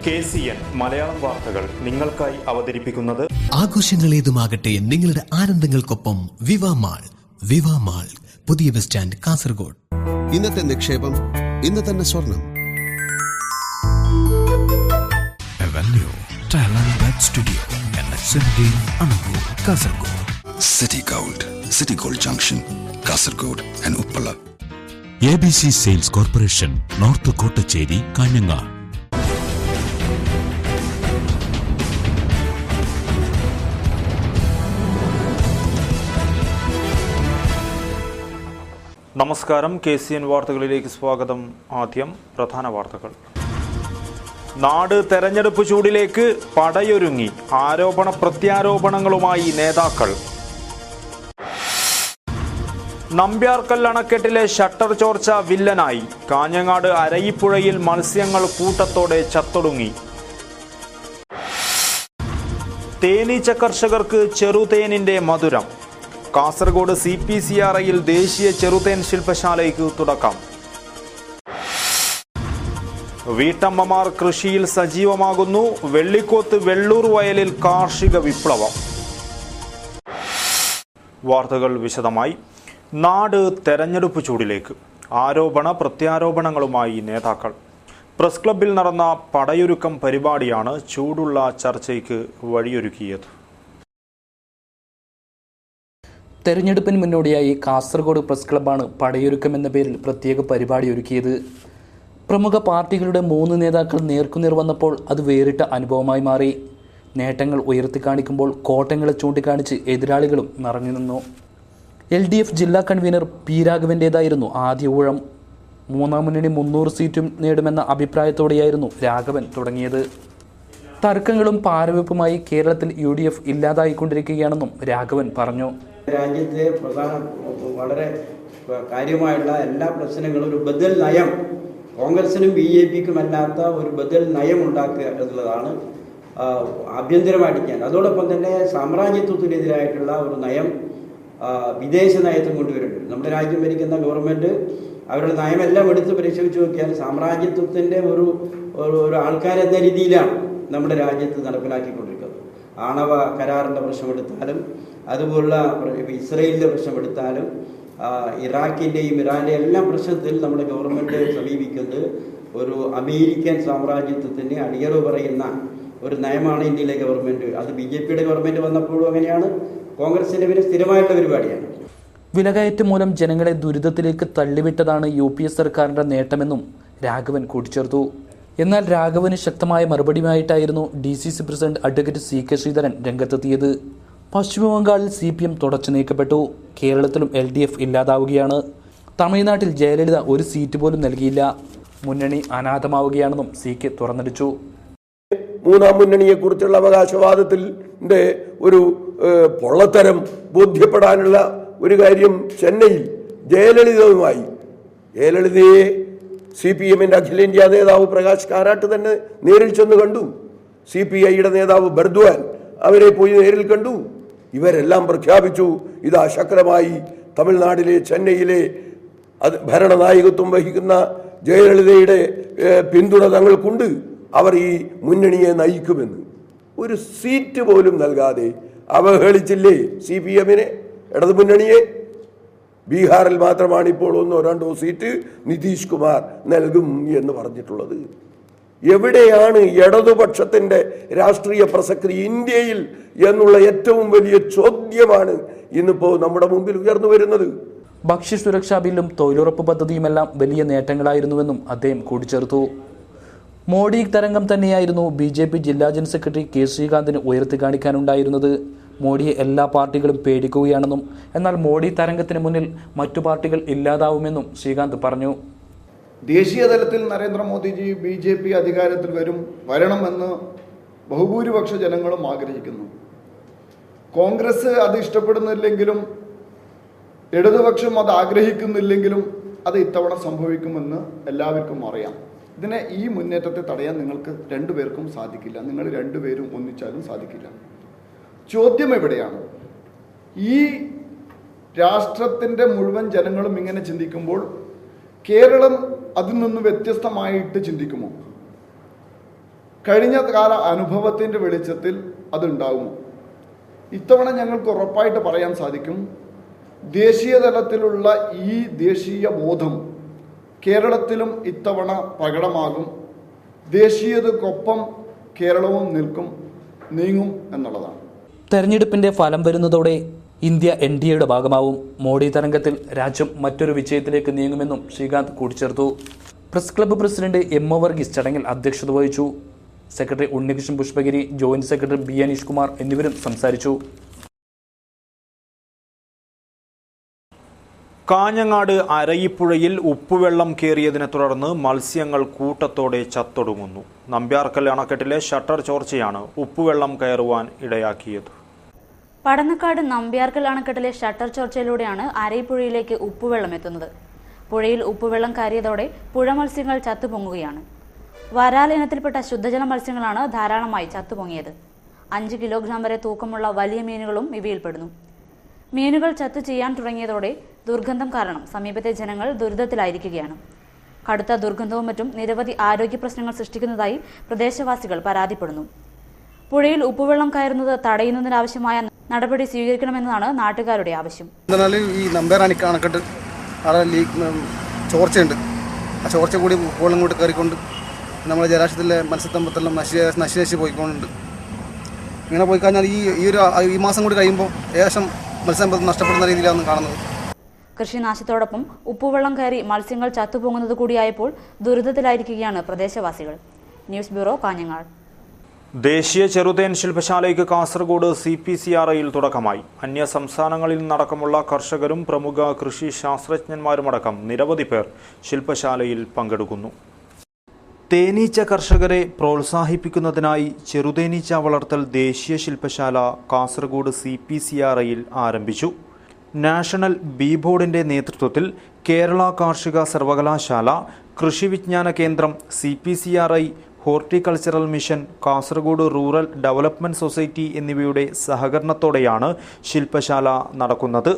KCN Malayalam വാർത്തകൾ നിങ്ങൾക്കായി അവതരിപ്പിക്കുന്നത് ആഘോഷങ്ങൾ ഏതുമാകട്ടെ നിങ്ങളുടെ ആനന്ദങ്ങൾക്കൊപ്പം വിവാ മാൾ പുതിയ ബസ് സ്റ്റാൻഡ് കാസർഗോഡ്. ഇന്നത്തെ നിക്ഷേപം ഇന്ന് തന്നെ സ്വർണം. Studio Kasaragod. City Gold Junction, Kasargod and Uppala. ABC Sales Corporation, North Kottacheri, Kanyangaad. നമസ്കാരം. KCN വാർത്തകളിലേക്ക് സ്വാഗതം. ആദ്യം പ്രധാന വാർത്തകൾ. നാട് തെരഞ്ഞെടുപ്പ് ചൂടിലേക്ക് പടയൊരുങ്ങി. ആരോപണ പ്രത്യാരോപണങ്ങളുമായി നേതാക്കൾ. നമ്പ്യാർക്കൽ അണക്കെട്ടിലെ ഷട്ടർ ചോർച്ച വില്ലനായി. കാഞ്ഞങ്ങാട് അരയിപ്പുഴയിൽ മത്സ്യങ്ങൾ കൂട്ടത്തോടെ ചത്തൊടുങ്ങി. തേനീച്ച കർഷകർക്ക് ചെറുതേനിന്റെ മധുരം. കാസർഗോഡ് CPCRIയിൽ ദേശീയ ചെറുതേൻ ശില്പശാലയ്ക്ക് തുടക്കം. വീട്ടമ്മമാർ കൃഷിയിൽ സജീവമാകുന്നു. വെള്ളിക്കോത്ത് വെള്ളൂർ വയലിൽ കാർഷിക വിപ്ലവം. വാർത്തകൾ വിശദമായി. നാട് തെരഞ്ഞെടുപ്പ് ചൂടിലേക്ക്. ആരോപണ പ്രത്യാരോപണങ്ങളുമായി നേതാക്കൾ. പ്രസ് ക്ലബ്ബിൽ നടന്ന പടയൊരുക്കം പരിപാടിയാണ് ചൂടുള്ള ചർച്ചയ്ക്ക് വഴിയൊരുക്കിയത്. തെരഞ്ഞെടുപ്പിന് മുന്നോടിയായി കാസർഗോഡ് പ്രസ് ക്ലബ്ബാണ് പടയൊരുക്കം എന്ന പേരിൽ പ്രത്യേക പരിപാടി ഒരുക്കിയത്. പ്രമുഖ പാർട്ടികളുടെ 3 നേതാക്കൾ നേർക്കുനേർ വന്നപ്പോൾ അത് വേറിട്ട അനുഭവമായി മാറി. നേട്ടങ്ങൾ ഉയർത്തിക്കാണിക്കുമ്പോൾ കോട്ടങ്ങളെ ചൂണ്ടിക്കാണിച്ച് എതിരാളികളും നിറഞ്ഞു നിന്നു. LDF ജില്ലാ കൺവീനർ P. രാഘവൻ്റേതായിരുന്നു ആദ്യ ഊഴം. 3-ാം മുന്നണി 300 സീറ്റും നേടുമെന്ന അഭിപ്രായത്തോടെയായിരുന്നു രാഘവൻ തുടങ്ങിയത്. തർക്കങ്ങളും പാരവെപ്പുമായി കേരളത്തിൽ UDF ഇല്ലാതായിക്കൊണ്ടിരിക്കുകയാണെന്നും രാഘവൻ പറഞ്ഞു. രാജ്യത്തെ വളരെ കാര്യമായുള്ള എല്ലാ പ്രശ്നങ്ങളും ഒരു ബദൽ നയം, കോൺഗ്രസിനും BJPക്കും അല്ലാത്ത ഒരു ബദൽ നയം ഉണ്ടാക്കുക എന്നുള്ളതാണ് ആഭ്യന്തരമായിട്ട് ഞാൻ. അതോടൊപ്പം തന്നെ സാമ്രാജ്യത്വത്തിനെതിരായിട്ടുള്ള ഒരു നയം വിദേശ നയത്തും കൊണ്ടുവരുന്നുണ്ട്. നമ്മുടെ രാജ്യം ഭരിക്കുന്ന ഗവൺമെൻറ് അവരുടെ നയമെല്ലാം എടുത്ത് പരിശോധിച്ച് നോക്കിയാൽ സാമ്രാജ്യത്വത്തിൻ്റെ ഒരു ആൾക്കാരെന്ന രീതിയിലാണ് നമ്മുടെ രാജ്യത്ത് നടപ്പിലാക്കിക്കൊണ്ടിരിക്കുന്നത്. ആണവ കരാറിൻ്റെ പ്രശ്നമെടുത്താലും അതുപോലുള്ള ഇസ്രയേലിൻ്റെ പ്രശ്നമെടുത്താലും ഇറാഖിൻ്റെയും ഇറാൻ്റെയും എല്ലാം പ്രശ്നത്തിൽ നമ്മുടെ ഗവൺമെൻറ് സമീപിക്കുന്നത് ഒരു അമേരിക്കൻ സാമ്രാജ്യത്വത്തിന് അടിയറവ് പറയുന്ന ഒരു നയമാണ് ഇന്ത്യയിലെ ഗവൺമെൻറ്. അത് BJPയുടെ ഗവൺമെൻറ് വന്നപ്പോഴും അങ്ങനെയാണ്, കോൺഗ്രസിൻ്റെ പിന്നെ സ്ഥിരമായിട്ടുള്ള പരിപാടിയാണ്. വിലകയറ്റം മൂലം ജനങ്ങളെ ദുരിതത്തിലേക്ക് തള്ളിവിട്ടതാണ് UPA സർക്കാരിൻ്റെ നേട്ടമെന്നും രാഘവൻ കൂട്ടിച്ചേർത്തു. എന്നാൽ രാഘവന് ശക്തമായ മറുപടിയുമായിട്ടായിരുന്നു DCC president advocate CK Sreedharan രംഗത്തെത്തിയത്. പശ്ചിമബംഗാളിൽ CPM തുടച്ചു നീക്കപ്പെട്ടു. കേരളത്തിലും LDF ഇല്ലാതാവുകയാണ്. തമിഴ്നാട്ടിൽ ജയലളിത ഒരു സീറ്റ് പോലും നൽകിയില്ല. മുന്നണി അനാഥമാവുകയാണെന്നും CK തുറന്നടിച്ചു. 3-ാം മുന്നണിയെക്കുറിച്ചുള്ള അവകാശവാദത്തിൻ്റെ ഒരു പൊള്ളത്തരം ബോധ്യപ്പെടാനുള്ള ഒരു കാര്യം ചെന്നൈയിൽ ജയലളിതയെ CPMൻ്റെ അഖിലേന്ത്യാ നേതാവ് പ്രകാശ് കാരാട്ട് തന്നെ നേരിൽ ചെന്ന് കണ്ടു. CPIയുടെ നേതാവ് ബർദ്വാൻ അവരെ പോയി നേരിൽ കണ്ടു. ഇവരെല്ലാം പ്രഖ്യാപിച്ചു, ഇത് അശക്തമായി തമിഴ്നാട്ടിലെ ചെന്നൈയിലെ ഭരണനായകത്വം വഹിക്കുന്ന ജയലളിതയുടെ പിന്തുണ തങ്ങൾക്കുണ്ട്, അവർ ഈ മുന്നണിയെ നയിക്കുമെന്ന്. ഒരു സീറ്റ് പോലും നൽകാതെ അവഹേളിച്ചില്ലേ CPMനെ, ഇടതുമുന്നണിയെ? ബീഹാറിൽ മാത്രമാണ് ഇപ്പോൾ 1-2 സീറ്റ് നിതീഷ് കുമാർ നൽകും എന്ന് പറഞ്ഞിട്ടുള്ളത്. എവിടെയാണ് ഇടതുപക്ഷത്തിൻ്റെ രാഷ്ട്രീയ പ്രസക്തി ഇന്ത്യയിൽ എന്നുള്ള ഏറ്റവും വലിയ ചോദ്യമാണ് ഇന്നിപ്പോൾ നമ്മുടെ മുമ്പിൽ ഉയർന്നു വരുന്നത്. ഭക്ഷ്യസുരക്ഷാ ബില്ലും തൊഴിലുറപ്പ് പദ്ധതിയുമെല്ലാം വലിയ നേട്ടങ്ങളായിരുന്നുവെന്നും അദ്ദേഹം കൂട്ടിച്ചേർത്തു. മോഡി തരംഗം തന്നെയായിരുന്നു BJP ജില്ലാ ജനറൽ സെക്രട്ടറി K. ശ്രീകാന്തിന് ഉയർത്തി കാണിക്കാനുണ്ടായിരുന്നത്. മോഡിയെ എല്ലാ പാർട്ടികളും പേടിക്കുകയാണെന്നും എന്നാൽ മോഡി തരംഗത്തിന് മുന്നിൽ മറ്റു പാർട്ടികൾ ഇല്ലാതാവുമെന്നും ശ്രീകാന്ത് പറഞ്ഞു. ദേശീയ തലത്തിൽ നരേന്ദ്രമോദിജി BJP അധികാരത്തിൽ വരണമെന്ന് ബഹുഭൂരിപക്ഷ ജനങ്ങളും ആഗ്രഹിക്കുന്നു. കോൺഗ്രസ് അത് ഇഷ്ടപ്പെടുന്നില്ലെങ്കിലും ഇടതുപക്ഷം അത് ആഗ്രഹിക്കുന്നില്ലെങ്കിലും അത് ഇത്തവണ സംഭവിക്കുമെന്ന് എല്ലാവർക്കും അറിയാം. ഈ മുന്നേറ്റത്തെ തടയാൻ നിങ്ങൾക്ക് 2 പേർക്കും സാധിക്കില്ല. നിങ്ങൾ 2 പേരും ഒന്നിച്ചാലും സാധിക്കില്ല. ചോദ്യം എവിടെയാണ്? ഈ രാഷ്ട്രത്തിൻ്റെ മുഴുവൻ ജനങ്ങളും ഇങ്ങനെ ചിന്തിക്കുമ്പോൾ കേരളം അതിൽ നിന്ന് വ്യത്യസ്തമായിട്ട് ചിന്തിക്കുമോ? കഴിഞ്ഞ കാല അനുഭവത്തിൻ്റെ വെളിച്ചത്തിൽ അതുണ്ടാകുമോ? ഇത്തവണ ഞങ്ങൾക്ക് ഉറപ്പായിട്ട് പറയാൻ സാധിക്കും, ദേശീയ തലത്തിലുള്ള ഈ ദേശീയ ബോധം കേരളത്തിലും ഇത്തവണ പ്രകടമാകും. ദേശീയതക്കൊപ്പം കേരളവും നീങ്ങും എന്നുള്ളതാണ്. തെരഞ്ഞെടുപ്പിന്റെ ഫലം വരുന്നതോടെ ഇന്ത്യ NDAയുടെ ഭാഗമാവും. മോഡി തരംഗത്തിൽ രാജ്യം മറ്റൊരു വിജയത്തിലേക്ക് നീങ്ങുമെന്നും ശ്രീകാന്ത് കൂട്ടിച്ചേർത്തു. Press club president M. O. Varghese ചടങ്ങിൽ അധ്യക്ഷത വഹിച്ചു. Secretary Unnikrishnan Pushpagiri, joint secretary B. Aneesh Kumar എന്നിവരും സംസാരിച്ചു. കാഞ്ഞങ്ങാട് അരയിപ്പുഴയിൽ ഉപ്പുവെള്ളം കയറിയതിനെ തുടർന്ന് മത്സ്യങ്ങൾ കൂട്ടത്തോടെ ചത്തൊടുങ്ങുന്നു. നമ്പ്യാർക്കൽ അണക്കെട്ടിലെ ഷട്ടർ ചോർച്ചയാണ് ഉപ്പുവെള്ളം കയറുവാൻ ഇടയാക്കിയത്. പടന്നക്കാട് നമ്പ്യാർക്കൽ അണക്കെട്ടിലെ ഷട്ടർ ചോർച്ചയിലൂടെയാണ് അരയിപ്പുഴയിലേക്ക് ഉപ്പുവെള്ളം എത്തുന്നത്. പുഴയിൽ ഉപ്പുവെള്ളം കയറിയതോടെ പുഴ മത്സ്യങ്ങൾ ചത്തുപൊങ്ങുകയാണ്. വരാൽ ഇനത്തിൽപ്പെട്ട ശുദ്ധജല മത്സ്യങ്ങളാണ് ധാരാളമായി ചത്തുപൊങ്ങിയത്. 5 കിലോഗ്രാം വരെ തൂക്കമുള്ള വലിയ മീനുകളും ഇവയിൽപ്പെടുന്നു. മീനുകൾ ചത്തു ചെയ്യാൻ തുടങ്ങിയതോടെ ദുർഗന്ധം കാരണം സമീപത്തെ ജനങ്ങൾ ദുരിതത്തിലായിരിക്കുകയാണ്. കടുത്ത ദുർഗന്ധവും മറ്റും നിരവധി ആരോഗ്യ പ്രശ്നങ്ങൾ സൃഷ്ടിക്കുന്നതായി പ്രദേശവാസികൾ പരാതിപ്പെടുന്നു. പുഴയിൽ ഉപ്പുവെള്ളം കയറുന്നത് തടയുന്നതിനാവശ്യമായ നടപടി സ്വീകരിക്കണമെന്നാണ് നാട്ടുകാരുടെ ആവശ്യം. ഈ നമ്പ്യാർ അണക്കെട്ട് അവിടെ ചോർച്ചയുണ്ട്. ആ ചോർച്ച കൂടി ഉപ്പുവെള്ളം കൊണ്ട് കയറിക്കൊണ്ട് നമ്മുടെ ജലാശയത്തിലെ മത്സ്യസമ്പത്തെല്ലാം നശിച്ച് പോയിക്കൊണ്ടുണ്ട്. ഇങ്ങനെ പോയി കഴിഞ്ഞാൽ ഈ മാസം കൂടി കഴിയുമ്പോൾ ഏകദേശം മത്സ്യസമ്പത്ത് നഷ്ടപ്പെടുന്ന രീതിയിലാണ് കാണുന്നത്. കൃഷിനാശത്തോടൊപ്പം ഉപ്പുവെള്ളം കയറി മത്സ്യങ്ങൾ ചത്തുപൊങ്ങുന്നത് കൂടിയായപ്പോൾ ദുരിതത്തിലായിരിക്കുകയാണ് പ്രദേശവാസികൾ. News bureau, Kanhangad. ദേശീയ ചെറുതേൻ ശില്പശാലയ്ക്ക് കാസർഗോഡ് CPCRIയിൽ തുടക്കമായി. അന്യ സംസ്ഥാനങ്ങളിൽ നിന്നടക്കമുള്ള കർഷകരും പ്രമുഖ കൃഷി ശാസ്ത്രജ്ഞന്മാരുമടക്കം നിരവധി പേർ ശില്പശാലയിൽ പങ്കെടുക്കുന്നു. തേനീച്ച കർഷകരെ പ്രോത്സാഹിപ്പിക്കുന്നതിനായി ചെറുതേനീച്ച വളർത്തൽ ദേശീയ ശില്പശാല കാസർഗോഡ് CPCRIയിൽ ആരംഭിച്ചു. നാഷണൽ ബീ ബോർഡിന്റെ നേതൃത്വത്തിൽ കേരള കാർഷിക സർവകലാശാല, കൃഷി വിജ്ഞാന കേന്ദ്രം, CPCRI, horticultural mission, Kasaragod rural development society എന്നിവയുടെ സഹകരണത്തോടെയാണ് ശില്പശാല നടക്കുന്നത്.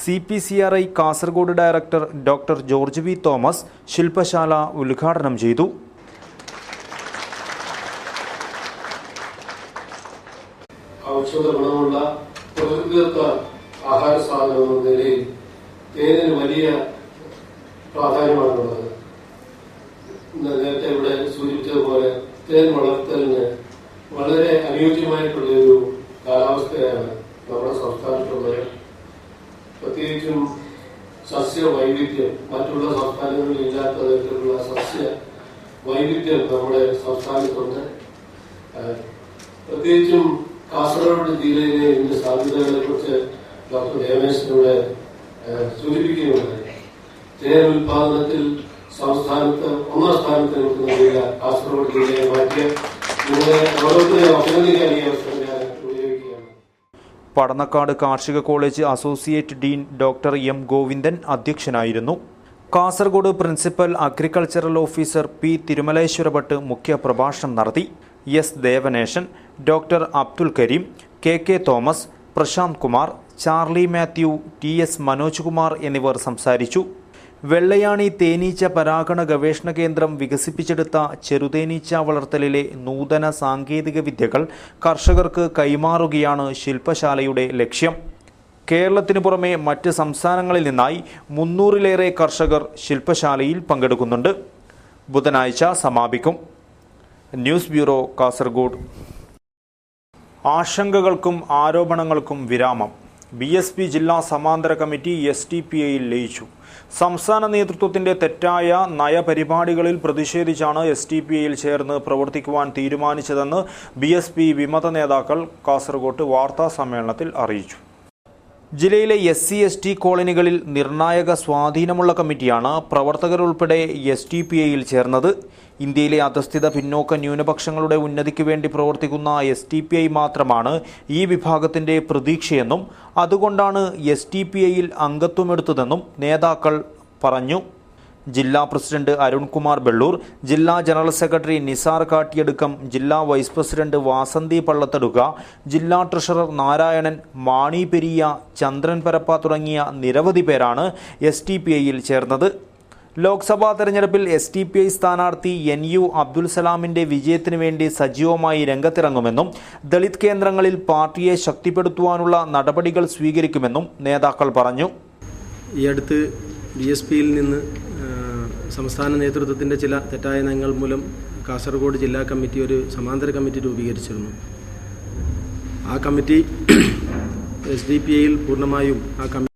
CPCRI Kasaragod director doctor George V. Thomas ശില്പശാല ഉദ്ഘാടനം ചെയ്തു. ഔഷധ ഗുണമുള്ള പ്രകൃതിദത്ത ആഹാര സാധനം എന്ന നിലയിൽ തേനിന് വലിയ പ്രാധാന്യമാണുള്ളത്. നേരത്തെ ഇവിടെ സൂചിപ്പിച്ചതുപോലെ തേൻ വളർത്തലിന് വളരെ അനുയോജ്യമായിട്ടുള്ളൊരു കാലാവസ്ഥയാണ് നമ്മുടെ സംസ്ഥാനത്തുള്ളത്. പ്രത്യേകിച്ചും സസ്യ വൈവിധ്യം, മറ്റുള്ള സംസ്ഥാനങ്ങളിൽ ഇല്ലാത്ത തരത്തിലുള്ള സസ്യ വൈവിധ്യം നമ്മുടെ സംസ്ഥാനത്തുണ്ട്. പ്രത്യേകിച്ചും കാസർഗോഡ് ജില്ലയിലെ ഇതിന്റെ സാധ്യതകളെ കുറിച്ച് ഡോക്ടർ ദേവേശിലൂടെ സൂചിപ്പിക്കുകയുണ്ടായി. തേൻ ഉൽപാദനത്തിൽ സംസ്ഥാനത്ത് 1ാം സ്ഥാനത്ത് നിൽക്കുന്ന ജില്ല കാസർഗോഡ് ജില്ലയെ മാറ്റിയ നിങ്ങളെ ഓരോരുത്തരെ അഭിനന്ദിക്കാൻ ഈ അവസരം ഞാൻ ഉപയോഗിക്കുകയാണ്. പടന്നക്കാട് കാർഷിക college associate dean doctor M. Govindan അധ്യക്ഷനായിരുന്നു. Kasaragod principal agricultural officer P. Thirumaleshwarabhat മുഖ്യ പ്രഭാഷണം നടത്തി. S. Devanesan, doctor Abdul Kareem, K. Thomas, Prashant Kumar, Charlie Mathew, TS. Manoj Kumar എന്നിവർ സംസാരിച്ചു. വെള്ളയാണി തേനീച്ച പരാഗണ ഗവേഷണ കേന്ദ്രം വികസിപ്പിച്ചെടുത്ത ചെറുതേനീച്ച വളർത്തലിലെ നൂതന സാങ്കേതിക വിദ്യകൾ കർഷകർക്ക് കൈമാറുകയാണ് ശില്പശാലയുടെ ലക്ഷ്യം. കേരളത്തിനു പുറമെ മറ്റ് സംസ്ഥാനങ്ങളിൽ നിന്നായി 300-ലേറെ കർഷകർ ശില്പശാലയിൽ പങ്കെടുക്കുന്നുണ്ട്. ബുധനാഴ്ച സമാപിക്കും. News bureau, Kasaragod. ആശങ്കകൾക്കും ആരോപണങ്ങൾക്കും വിരാമം. BSP ജില്ലാ സമാന്തര കമ്മിറ്റി STPIയിൽ ലയിച്ചു. സംസ്ഥാന നേതൃത്വത്തിന്റെ തെറ്റായ നയപരിപാടികളിൽ പ്രതിഷേധിച്ചാണ് STPIയിൽ ചേർന്ന് പ്രവർത്തിക്കുവാൻ തീരുമാനിച്ചതെന്ന് BSP വിമത നേതാക്കൾ കാസർഗോഡ് വാർത്താ സമ്മേളനത്തിൽ അറിയിച്ചു. ജില്ലയിലെ SC/ST കോളനികളിൽ നിർണായക സ്വാധീനമുള്ള കമ്മിറ്റിയാണ് പ്രവർത്തകരുൾപ്പെടെ STPIയിൽ ചേർന്നത്. ഇന്ത്യയിലെ അധസ്ഥിത പിന്നോക്ക ന്യൂനപക്ഷങ്ങളുടെ ഉന്നതിക്ക് വേണ്ടി പ്രവർത്തിക്കുന്ന STPI മാത്രമാണ് ഈ വിഭാഗത്തിന്റെ പ്രതീക്ഷയെന്നും അതുകൊണ്ടാണ് STPIയിൽ അംഗത്വമെടുത്തതെന്നും നേതാക്കൾ പറഞ്ഞു. ജില്ലാ പ്രസിഡന്റ് അരുൺകുമാർ ബെള്ളൂർ, ജില്ലാ ജനറൽ സെക്രട്ടറി നിസാർ കാട്ടിയടുക്കം, ജില്ലാ വൈസ് പ്രസിഡന്റ് വാസന്തി പള്ളത്തടുക, ജില്ലാ ട്രഷറർ നാരായണൻ, മാണി പെരിയ, ചന്ദ്രൻ പരപ്പ തുടങ്ങിയ നിരവധി പേരാണ് STPIയിൽ ചേർന്നത്. ലോക്സഭാ തെരഞ്ഞെടുപ്പിൽ SDPI സ്ഥാനാർത്ഥി NU അബ്ദുൽ സലാമിന്റെ വിജയത്തിനു വേണ്ടി സജീവമായി രംഗത്തിറങ്ങുമെന്നും ദളിത് കേന്ദ്രങ്ങളിൽ പാർട്ടിയെ ശക്തിപ്പെടുത്തുവാനുള്ള നടപടികൾ സ്വീകരിക്കുമെന്നും നേതാക്കൾ പറഞ്ഞു. ഈ അടുത്ത് BSPയിൽ നിന്ന് സംസ്ഥാന നേതൃത്വത്തിൻ്റെ ചില തെറ്റായ നയങ്ങൾ മൂലം കാസർഗോഡ് ജില്ലാ കമ്മിറ്റി ഒരു സമാന്തര കമ്മിറ്റി രൂപീകരിച്ചിരുന്നു. ആ കമ്മിറ്റി SDPIയിൽ പൂർണ്ണമായും ആ കമ്മിറ്റി